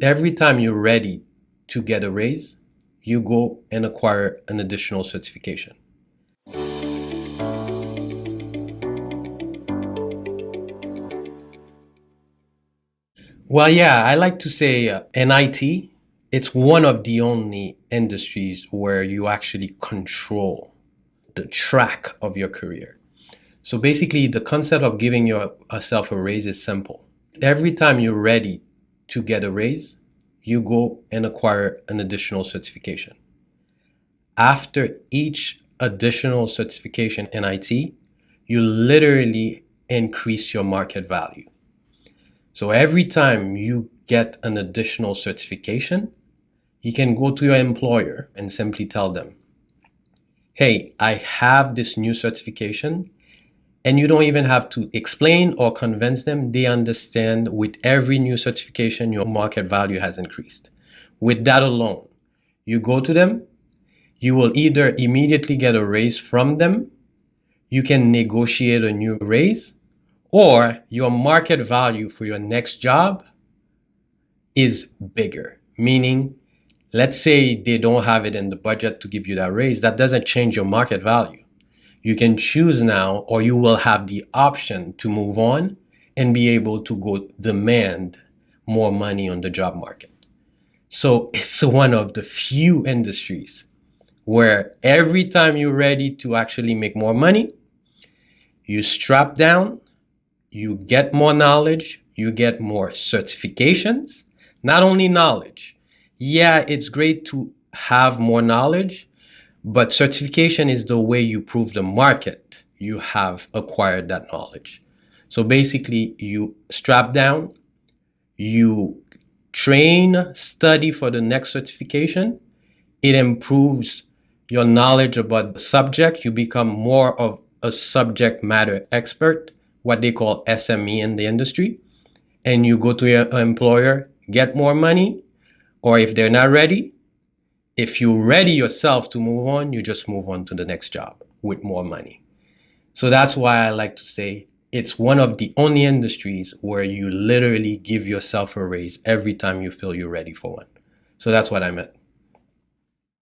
Every time you're ready to get a raise, you go and acquire an additional certification. Well, yeah, I like to say in IT, it's one of the only industries where you actually control the track of your career. So basically, the concept of giving yourself a raise is simple. Every time you're ready to get a raise, you go and acquire an additional certification. After each additional certification in IT, you literally increase your market value. So every time you get an additional certification, you can go to your employer and simply tell them, hey, I have this new certification. And you don't even have to explain or convince them. They understand with every new certification, your market value has increased. With that alone, you go to them, you will either immediately get a raise from them, you can negotiate a new raise, or your market value for your next job is bigger. Meaning, let's say they don't have it in the budget to give you that raise, that doesn't change your market value. You can choose now, or you will have the option to move on and be able to go demand more money on the job market. So it's one of the few industries where every time you're ready to actually make more money, you strap down, you get more knowledge, you get more certifications. Not only knowledge. Yeah, it's great to have more knowledge, but certification is the way you prove the market you have acquired that knowledge. So basically, you strap down, you train, study for the next certification. It improves your knowledge about the subject. You become more of a subject matter expert, what they call SME in the industry. And you go to your employer, get more money, or if they're not ready, if you're ready yourself to move on, you just move on to the next job with more money. So that's why I like to say it's one of the only industries where you literally give yourself a raise every time you feel you're ready for one. So that's what I meant.